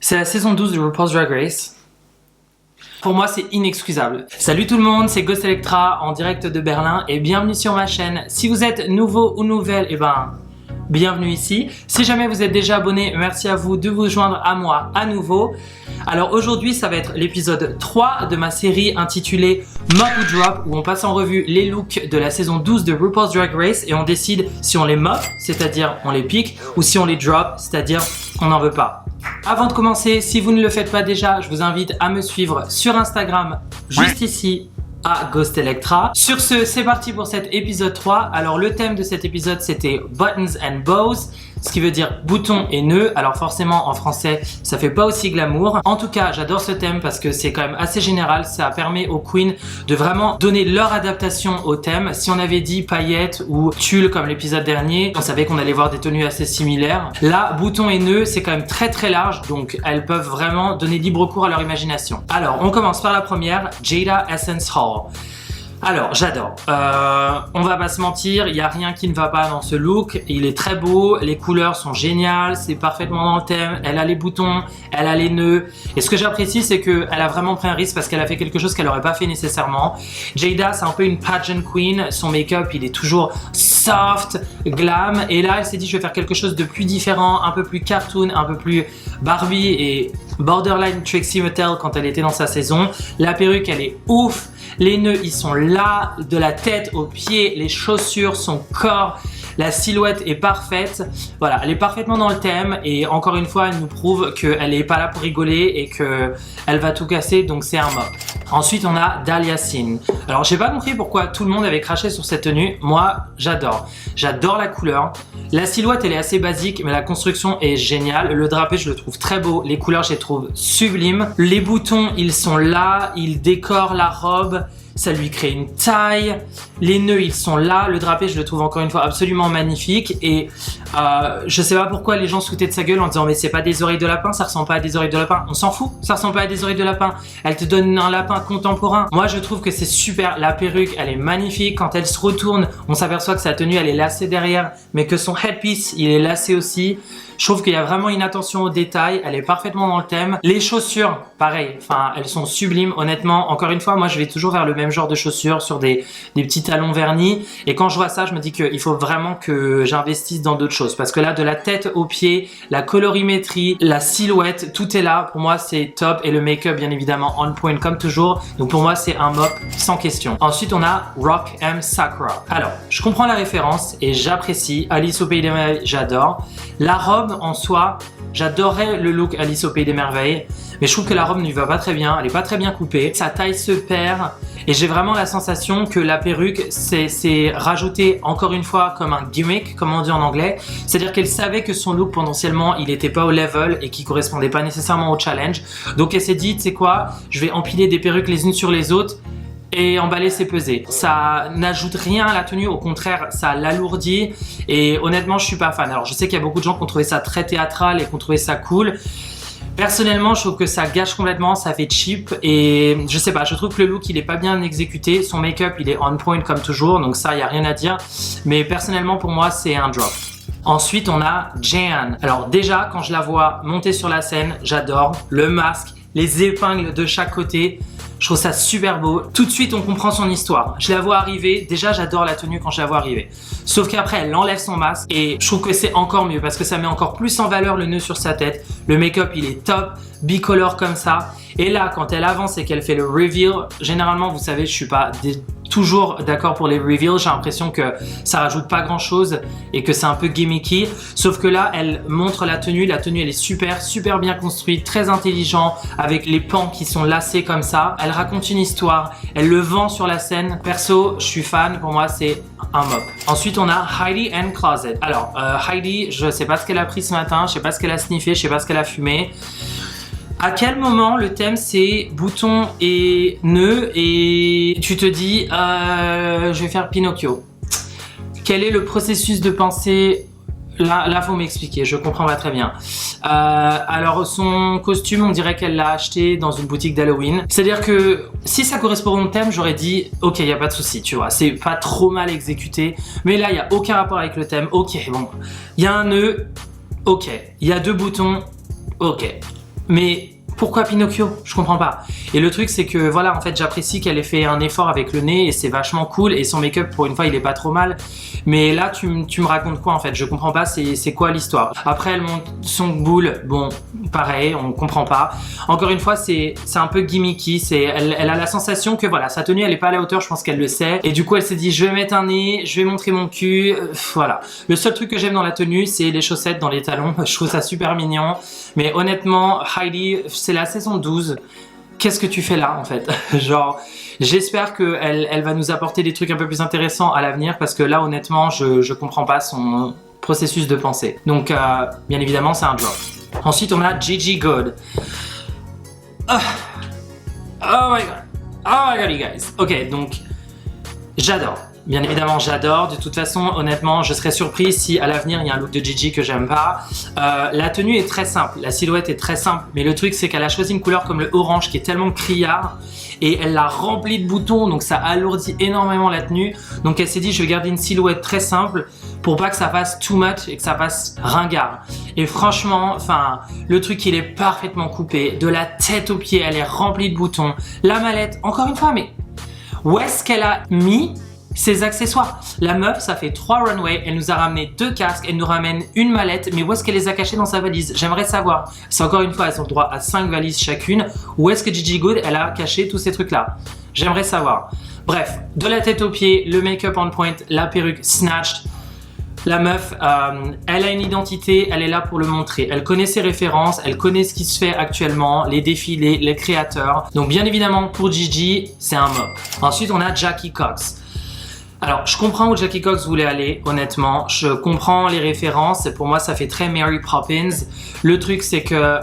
C'est la saison 12 de RuPaul's Drag Race. Pour moi, c'est inexcusable. Salut tout le monde, c'est Ghost Electra en direct de Berlin et bienvenue sur ma chaîne. Si vous êtes nouveau ou nouvelle, bienvenue ici. Si jamais vous êtes déjà abonné, merci à vous de vous joindre à moi à nouveau. Alors aujourd'hui, ça va être l'épisode 3 de ma série intitulée Mop ou Drop, où on passe en revue les looks de la saison 12 de RuPaul's Drag Race et on décide si on les mop, c'est-à-dire on les pique, ou si on les drop, c'est-à-dire on n'en veut pas. Avant de commencer, si vous ne le faites pas déjà, je vous invite à me suivre sur Instagram, juste ici, à Ghost Electra. Sur ce, c'est parti pour cet épisode 3. Alors le thème de cet épisode, c'était Buttons and Bows, ce qui veut dire boutons et nœuds. Alors forcément en français ça fait pas aussi glamour. En tout cas j'adore ce thème parce que c'est quand même assez général. Ça permet aux queens de vraiment donner leur adaptation au thème. Si on avait dit paillettes ou tulle comme l'épisode dernier, on savait qu'on allait voir des tenues assez similaires. Là boutons et nœuds c'est quand même très large, donc elles peuvent vraiment donner libre cours à leur imagination. Alors on commence par la première, Jaida Essence Hall. Alors j'adore, on va pas se mentir, il n'y a rien qui ne va pas dans ce look, il est très beau, les couleurs sont géniales, c'est parfaitement dans le thème, elle a les boutons, elle a les nœuds, et ce que j'apprécie c'est qu'elle a vraiment pris un risque parce qu'elle a fait quelque chose qu'elle n'aurait pas fait nécessairement. Jaida c'est un peu une pageant queen, son make-up il est toujours soft, glam, et là elle s'est dit je vais faire quelque chose de plus différent, un peu plus cartoon, un peu plus Barbie et borderline Trixie Mattel quand elle était dans sa saison. La perruque elle est ouf, les nœuds ils sont là, de la tête aux pieds, les chaussures, son corps, la silhouette est parfaite. Voilà, elle est parfaitement dans le thème et encore une fois elle nous prouve qu'elle n'est pas là pour rigoler et qu'elle va tout casser, donc c'est un mop. Ensuite on a Dahlia Sin. Alors j'ai pas compris pourquoi tout le monde avait craché sur cette tenue, moi j'adore. J'adore la couleur, la silhouette elle est assez basique mais la construction est géniale, le drapé je le trouve très beau, les couleurs je les trouve sublimes, les boutons ils sont là, ils décorent la robe, ça lui crée une taille, les nœuds ils sont là, le drapé je le trouve encore une fois absolument magnifique et je sais pas pourquoi les gens se foutaient de sa gueule en disant mais c'est pas des oreilles de lapin, ça ressemble pas à des oreilles de lapin, on s'en fout, ça ressemble pas à des oreilles de lapin, elle te donne un lapin contemporain. Moi je trouve que c'est super, la perruque elle est magnifique, quand elle se retourne on s'aperçoit que sa tenue elle est lacée derrière mais que son headpiece il est lacé aussi. Je trouve qu'il y a vraiment une attention aux détails, elle est parfaitement dans le thème. Les chaussures, pareil, enfin elles sont sublimes honnêtement. Encore une fois, moi je vais toujours vers le même genre de chaussures sur des petits talons vernis. Et quand je vois ça, je me dis qu'il faut vraiment que j'investisse dans d'autres choses. Parce que là, de la tête aux pieds, la colorimétrie, la silhouette, tout est là. Pour moi, c'est top. Et le make-up, bien évidemment, on point comme toujours. Donc pour moi, c'est un mop sans question. Ensuite, on a Rock M. Sakura. Alors, je comprends la référence et j'apprécie. Alice au Pays des Merveilles, j'adore. La robe, en soi, j'adorais le look Alice au Pays des Merveilles, mais je trouve que la robe ne lui va pas très bien, elle est pas très bien coupée, sa taille se perd et j'ai vraiment la sensation que la perruque c'est rajouté encore une fois comme un gimmick, comme on dit en anglais, c'est-à-dire qu'elle savait que son look potentiellement il était pas au level et qui correspondait pas nécessairement au challenge, donc elle s'est dit tu sais quoi, je vais empiler des perruques les unes sur les autres et emballer c'est peser. Ça n'ajoute rien à la tenue, au contraire ça l'alourdit et honnêtement je suis pas fan. Alors je sais qu'il y a beaucoup de gens qui ont trouvé ça très théâtral et qui ont trouvé ça cool. Personnellement je trouve que ça gâche complètement, ça fait cheap et je sais pas, je trouve que le look il est pas bien exécuté, son make-up il est on point comme toujours, donc ça il y a rien à dire, mais personnellement pour moi c'est un drop. Ensuite on a Jan. Alors déjà quand je la vois monter sur la scène, j'adore le masque, les épingles de chaque côté. Je trouve ça super beau. Tout de suite, on comprend son histoire. Je la vois arriver. Déjà, j'adore la tenue quand je la vois arriver. Sauf qu'après, elle enlève son masque et je trouve que c'est encore mieux parce que ça met encore plus en valeur le nœud sur sa tête. Le make-up, il est top, bicolore comme ça. Et là, quand elle avance et qu'elle fait le reveal, généralement, vous savez, je suis pas toujours d'accord pour les reveals. J'ai l'impression que ça rajoute pas grand chose et que c'est un peu gimmicky. Sauf que là, elle montre la tenue. La tenue, elle est super bien construite, très intelligent, avec les pans qui sont lacés comme ça. Elle raconte une histoire, elle le vend sur la scène. Perso, je suis fan. Pour moi, c'est un mop. Ensuite, on a Heidi and Closet. Alors, Heidi, je sais pas ce qu'elle a pris ce matin, je sais pas ce qu'elle a sniffé, je sais pas ce qu'elle a fumé. À quel moment le thème c'est boutons et nœuds et tu te dis je vais faire Pinocchio? Quel est le processus de pensée? Là faut m'expliquer, je comprends pas très bien. Alors son costume on dirait qu'elle l'a acheté dans une boutique d'Halloween. C'est-à-dire que si ça correspond au thème j'aurais dit ok y a pas de souci, tu vois, c'est pas trop mal exécuté. Mais là y a aucun rapport avec le thème, ok bon. Il y a un nœud, ok. Il y a deux boutons, ok. Mais pourquoi Pinocchio? Je comprends pas. Et le truc, c'est que voilà, en fait, j'apprécie qu'elle ait fait un effort avec le nez et c'est vachement cool. Et son make-up, pour une fois, il est pas trop mal. Mais là, tu me racontes quoi en fait? Je comprends pas, c'est quoi l'histoire? Après, elle monte son boule. Bon, pareil, on comprend pas. Encore une fois, c'est un peu gimmicky. Elle a la sensation que voilà, sa tenue, elle est pas à la hauteur. Je pense qu'elle le sait. Et du coup, elle s'est dit, je vais mettre un nez, je vais montrer mon cul. Voilà. Le seul truc que j'aime dans la tenue, c'est les chaussettes dans les talons. Je trouve ça super mignon. Mais honnêtement, Heidi, c'est la saison 12. Qu'est-ce que tu fais là en fait? Genre, j'espère qu'elle va nous apporter des trucs un peu plus intéressants à l'avenir parce que là honnêtement, je comprends pas son processus de pensée. Donc, bien évidemment, c'est un drop. Ensuite, on a Gigi Goode. Oh my god. Oh my god, you guys. Ok, donc, j'adore. Bien évidemment, j'adore. De toute façon, honnêtement, je serais surpris si à l'avenir, il y a un look de Gigi que j'aime pas. La tenue est très simple, la silhouette est très simple, mais le truc, c'est qu'elle a choisi une couleur comme le orange qui est tellement criard et elle l'a remplie de boutons, donc ça alourdit énormément la tenue. Donc elle s'est dit, je vais garder une silhouette très simple pour pas que ça fasse too much et que ça fasse ringard. Et franchement, enfin, le truc, il est parfaitement coupé. De la tête aux pieds, elle est remplie de boutons. La mallette, encore une fois, mais où est-ce qu'elle a mis ses accessoires? La meuf, ça fait 3 runways, elle nous a ramené 2 casques, elle nous ramène une mallette, mais où est-ce qu'elle les a cachés dans sa valise? J'aimerais savoir. C'est encore une fois, elles ont le droit à 5 valises chacune. Où est-ce que Gigi Goode, elle a caché tous ces trucs-là? J'aimerais savoir. Bref, de la tête aux pieds, le make-up on point, la perruque snatched. La meuf, elle a une identité, elle est là pour le montrer. Elle connaît ses références, elle connaît ce qui se fait actuellement, les défilés, les créateurs. Donc bien évidemment, pour Gigi, c'est un mop. Ensuite, on a Jackie Cox. Alors, je comprends où Jackie Cox voulait aller, honnêtement. Je comprends les références. Pour moi, ça fait très Mary Poppins. Le truc, c'est que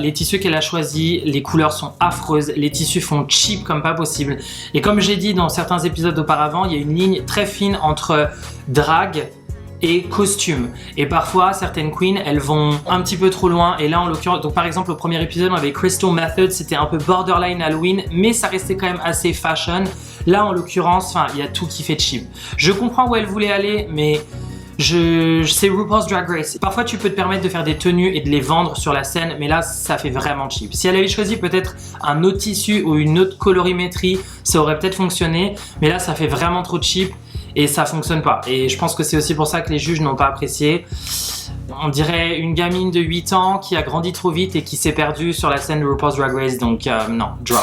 les tissus qu'elle a choisis, les couleurs sont affreuses. Les tissus font cheap comme pas possible. Et comme j'ai dit dans certains épisodes auparavant, il y a une ligne très fine entre drag et costume. Et parfois, certaines queens, elles vont un petit peu trop loin. Et là, en l'occurrence, donc par exemple, au premier épisode, on avait Crystal Method, c'était un peu borderline Halloween, mais ça restait quand même assez fashion. Là, en l'occurrence, il y a tout qui fait cheap. Je comprends où elle voulait aller, mais c'est RuPaul's Drag Race. Parfois, tu peux te permettre de faire des tenues et de les vendre sur la scène, mais là, ça fait vraiment cheap. Si elle avait choisi peut-être un autre tissu ou une autre colorimétrie, ça aurait peut-être fonctionné, mais là, ça fait vraiment trop cheap. Et ça fonctionne pas. Et je pense que c'est aussi pour ça que les juges n'ont pas apprécié. On dirait une gamine de 8 ans qui a grandi trop vite et qui s'est perdue sur la scène de RuPaul's Drag Race. Donc non, drop.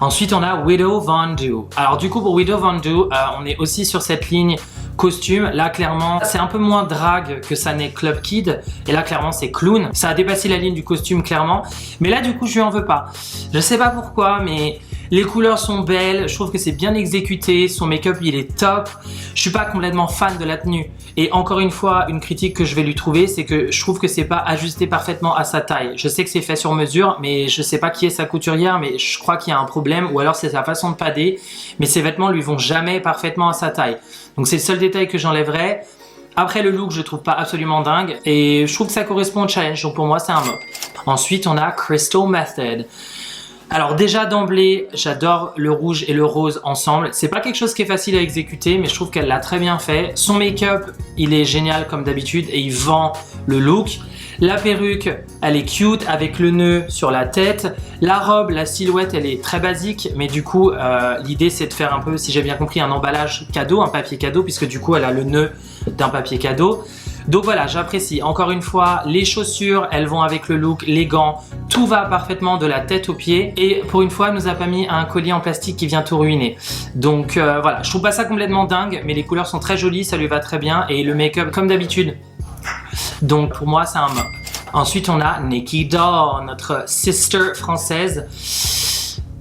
Ensuite, on a Widow Von Du. Alors du coup, pour Widow Von Du, on est aussi sur cette ligne costume. Là, clairement, c'est un peu moins drag que ça n'est Club Kid. Et là, clairement, c'est clown. Ça a dépassé la ligne du costume, clairement. Mais là, du coup, je lui en veux pas. Je sais pas pourquoi, mais les couleurs sont belles, je trouve que c'est bien exécuté, son make-up il est top. Je suis pas complètement fan de la tenue. Et encore une fois, une critique que je vais lui trouver, c'est que je trouve que c'est pas ajusté parfaitement à sa taille. Je sais que c'est fait sur mesure, mais je sais pas qui est sa couturière, mais je crois qu'il y a un problème, ou alors c'est sa façon de pader, mais ses vêtements lui vont jamais parfaitement à sa taille. Donc c'est le seul détail que j'enlèverais. Après le look, je trouve pas absolument dingue, et je trouve que ça correspond au challenge, donc pour moi c'est un mop. Ensuite, on a Crystal Method. Alors déjà d'emblée, j'adore le rouge et le rose ensemble. C'est pas quelque chose qui est facile à exécuter, mais je trouve qu'elle l'a très bien fait. Son make-up, il est génial comme d'habitude et il vend le look. La perruque, elle est cute avec le nœud sur la tête. La robe, la silhouette, elle est très basique, mais du coup, l'idée c'est de faire un peu, si j'ai bien compris, un emballage cadeau, un papier cadeau, puisque du coup, elle a le nœud d'un papier cadeau. Donc voilà, j'apprécie. Encore une fois, les chaussures, elles vont avec le look, les gants, tout va parfaitement de la tête aux pieds. Et pour une fois, elle nous a pas mis un collier en plastique qui vient tout ruiner. Donc voilà, je trouve pas ça complètement dingue, mais les couleurs sont très jolies, ça lui va très bien. Et le make-up, comme d'habitude. Donc pour moi, c'est un mop. Ensuite, on a Nikki Doll, notre sister française.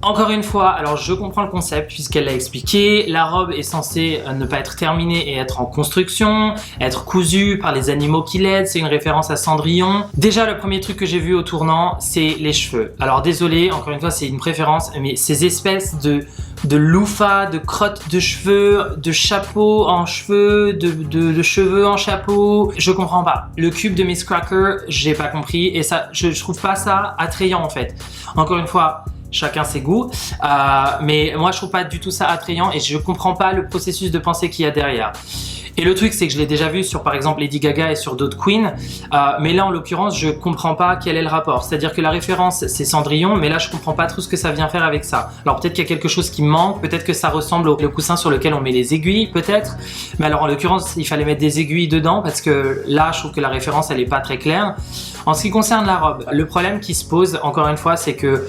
Encore une fois, alors je comprends le concept puisqu'elle l'a expliqué, la robe est censée ne pas être terminée et être en construction, être cousue par les animaux qui l'aident, c'est une référence à Cendrillon. Déjà le premier truc que j'ai vu au tournant, c'est les cheveux. Alors désolé, encore une fois c'est une préférence, mais ces espèces de loofah, de crottes de cheveux, de chapeaux en cheveux, de cheveux en chapeau, je comprends pas. Le cube de Miss Cracker, j'ai pas compris et ça, je trouve pas ça attrayant en fait. Encore une fois, chacun ses goûts, mais moi je trouve pas du tout ça attrayant et je comprends pas le processus de pensée qu'il y a derrière. Et le truc c'est que je l'ai déjà vu sur par exemple Lady Gaga et sur d'autres queens, mais là en l'occurrence je comprends pas quel est le rapport. C'est-à-dire que la référence c'est Cendrillon, mais là je comprends pas trop ce que ça vient faire avec ça. Alors peut-être qu'il y a quelque chose qui me manque, peut-être que ça ressemble au coussin sur lequel on met les aiguilles, peut-être. Mais alors en l'occurrence il fallait mettre des aiguilles dedans parce que là je trouve que la référence elle est pas très claire. En ce qui concerne la robe, le problème qui se pose encore une fois c'est que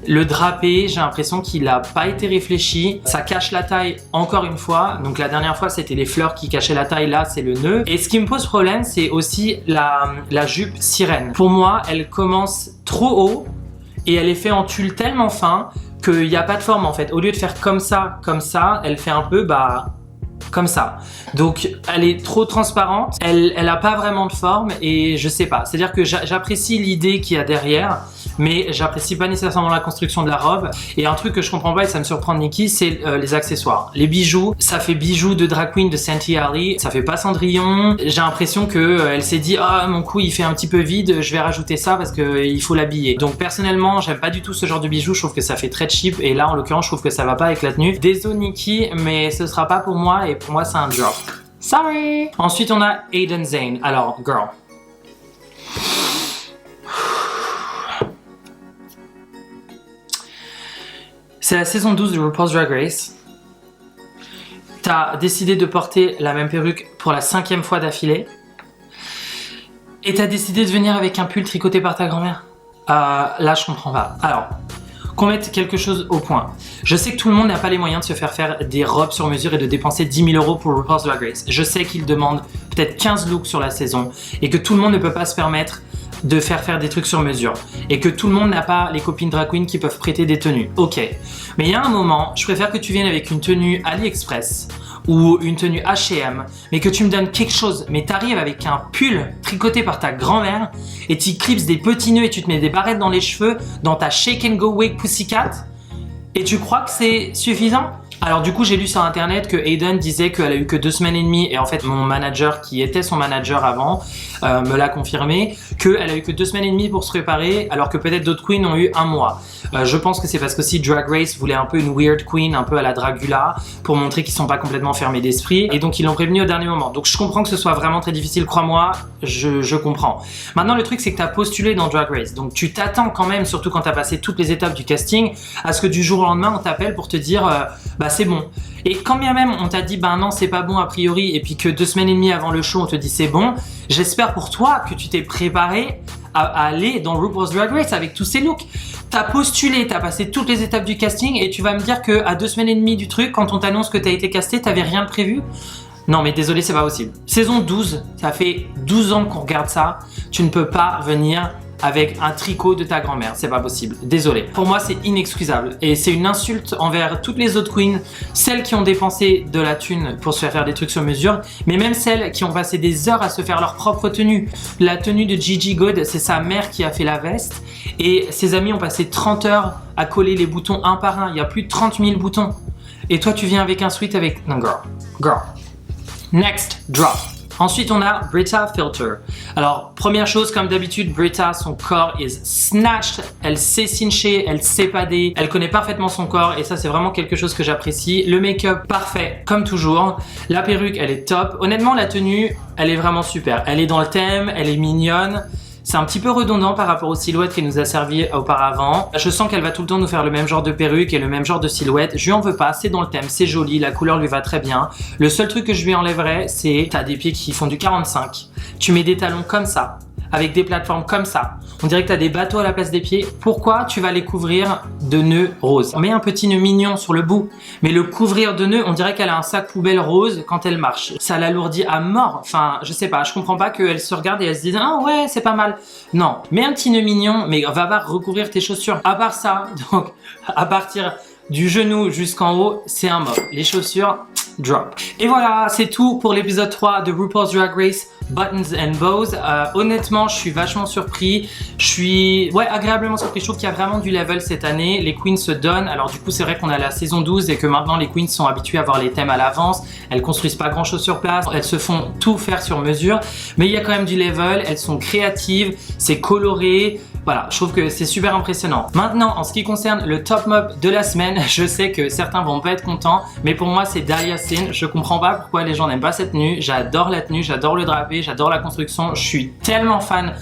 le drapé, j'ai l'impression qu'il n'a pas été réfléchi. Ça cache la taille encore une fois. Donc la dernière fois, c'était les fleurs qui cachaient la taille. Là, c'est le nœud. Et ce qui me pose problème, c'est aussi la jupe sirène. Pour moi, elle commence trop haut et elle est faite en tulle tellement fin qu'il n'y a pas de forme en fait. Au lieu de faire comme ça, elle fait un peu comme ça. Donc elle est trop transparente, elle a pas vraiment de forme et je sais pas. C'est-à-dire que j'apprécie l'idée qu'il y a derrière, mais j'apprécie pas nécessairement la construction de la robe. Et un truc que je comprends pas et ça me surprend de Nicki, c'est les accessoires. Les bijoux, ça fait bijoux de drag queen de Santee Ali, ça fait pas Cendrillon. J'ai l'impression que elle s'est dit mon cou il fait un petit peu vide, je vais rajouter ça parce que il faut l'habiller. Donc personnellement, j'aime pas du tout ce genre de bijoux, je trouve que ça fait très cheap et là en l'occurrence, je trouve que ça va pas avec la tenue. Désolé Nicki, mais ce sera pas pour moi et pour moi c'est un drop. Sorry. Ensuite on a Aiden Zane. Alors girl. C'est la saison 12 de RuPaul's Drag Race. T'as décidé de porter la même perruque pour la 5e fois d'affilée. Et t'as décidé de venir avec un pull tricoté par ta grand-mère. Là je comprends pas. Alors, qu'on mette quelque chose au point. Je sais que tout le monde n'a pas les moyens de se faire des robes sur mesure et de dépenser 10 000 € pour RuPaul's Drag Race. Je sais qu'ils demandent peut-être 15 looks sur la saison et que tout le monde ne peut pas se permettre de faire des trucs sur mesure et que tout le monde n'a pas les copines drag queen qui peuvent prêter des tenues. Ok, mais il y a un moment, je préfère que tu viennes avec une tenue AliExpress ou une tenue H&M, mais que tu me donnes quelque chose. Mais t'arrives avec un pull tricoté par ta grand-mère et tu clipses des petits nœuds et tu te mets des barrettes dans les cheveux dans ta Shake and Go Wig Pussycat et tu crois que c'est suffisant? Alors du coup j'ai lu sur internet que Aiden disait qu'elle a eu que 2 semaines et demie et en fait mon manager qui était son manager avant me l'a confirmé qu'elle a eu que 2 semaines et demie pour se préparer alors que peut-être d'autres queens ont eu 1 mois. Je pense que c'est parce que si Drag Race voulait un peu une weird queen, un peu à la Dragula pour montrer qu'ils sont pas complètement fermés d'esprit et donc ils l'ont prévenu au dernier moment. Donc je comprends que ce soit vraiment très difficile, crois-moi, je comprends. Maintenant le truc c'est que tu as postulé dans Drag Race donc tu t'attends quand même, surtout quand tu as passé toutes les étapes du casting, à ce que du jour au lendemain on t'appelle pour te dire c'est bon. Et quand bien même on t'a dit non c'est pas bon a priori et puis que 2 semaines et demie avant le show on te dit c'est bon, j'espère pour toi que tu t'es préparé à aller dans RuPaul's Drag Race avec tous ces looks. T'as postulé, t'as passé toutes les étapes du casting et tu vas me dire qu'à 2 semaines et demie du truc, quand on t'annonce que t'as été casté, t'avais rien de prévu? Non mais désolé, c'est pas possible. Saison 12, ça fait 12 ans qu'on regarde ça, tu ne peux pas venir avec un tricot de ta grand-mère, c'est pas possible, désolé. Pour moi c'est inexcusable et c'est une insulte envers toutes les autres queens, celles qui ont dépensé de la thune pour se faire des trucs sur mesure, mais même celles qui ont passé des heures à se faire leur propre tenue. La tenue de Gigi Goode, c'est sa mère qui a fait la veste et ses amis ont passé 30 heures à coller les boutons un par un, il y a plus de 30 000 boutons. Et toi tu viens avec un sweat avec... Non girl. Next, drop. Ensuite, on a Brita Filter. Alors, première chose, comme d'habitude, Brita, son corps is snatched. Elle sait cincher, elle sait pader, elle connaît parfaitement son corps et ça, c'est vraiment quelque chose que j'apprécie. Le make-up, parfait, comme toujours. La perruque, elle est top. Honnêtement, la tenue, elle est vraiment super. Elle est dans le thème, elle est mignonne. C'est un petit peu redondant par rapport aux silhouettes qu'elle nous a servi auparavant. Je sens qu'elle va tout le temps nous faire le même genre de perruque et le même genre de silhouette. Je lui en veux pas, c'est dans le thème, c'est joli, la couleur lui va très bien. Le seul truc que je lui enlèverais, c'est t'as des pieds qui font du 45. Tu mets des talons comme ça, avec des plateformes comme ça. On dirait que tu as des bateaux à la place des pieds. Pourquoi tu vas les couvrir de nœuds roses? On met un petit nœud mignon sur le bout, mais le couvrir de nœuds, on dirait qu'elle a un sac poubelle rose quand elle marche. Ça l'alourdit à mort. Enfin, je sais pas, je comprends pas qu'elle se regarde et elle se dise ah ouais, c'est pas mal. Non, mets un petit nœud mignon, mais va recouvrir tes chaussures. À part ça, donc à partir du genou jusqu'en haut, c'est un mob. Les chaussures, drop. Et voilà, c'est tout pour l'épisode 3 de RuPaul's Drag Race Buttons and Bows. Honnêtement, je suis vachement surpris. Je suis agréablement surpris. Je trouve qu'il y a vraiment du level cette année. Les queens se donnent. Alors du coup, c'est vrai qu'on a la saison 12 et que maintenant les queens sont habituées à voir les thèmes à l'avance. Elles construisent pas grand chose sur place. Elles se font tout faire sur mesure. Mais il y a quand même du level. Elles sont créatives. C'est coloré. Voilà, je trouve que c'est super impressionnant. Maintenant, en ce qui concerne le top mop de la semaine, je sais que certains vont pas être contents, mais pour moi c'est Dahlia Sin. Je comprends pas pourquoi les gens n'aiment pas cette tenue. J'adore la tenue, j'adore le drapé, j'adore la construction. Je suis tellement fan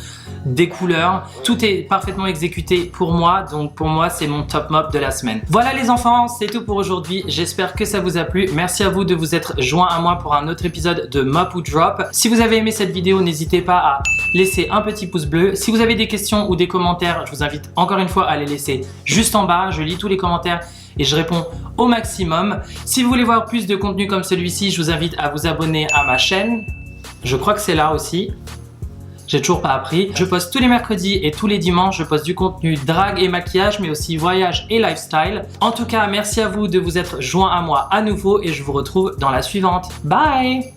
des couleurs, tout est parfaitement exécuté pour moi, donc pour moi c'est mon top mop de la semaine. Voilà les enfants, c'est tout pour aujourd'hui, j'espère que ça vous a plu, merci à vous de vous être joints à moi pour un autre épisode de Mop ou Drop. Si vous avez aimé cette vidéo, n'hésitez pas à laisser un petit pouce bleu. Si vous avez des questions ou des commentaires, je vous invite encore une fois à les laisser juste en bas, je lis tous les commentaires et je réponds au maximum. Si vous voulez voir plus de contenu comme celui-ci, je vous invite à vous abonner à ma chaîne, je crois que c'est là aussi. J'ai toujours pas appris. Je poste tous les mercredis et tous les dimanches. Je poste du contenu drague et maquillage, mais aussi voyage et lifestyle. En tout cas, merci à vous de vous être joints à moi à nouveau et je vous retrouve dans la suivante. Bye!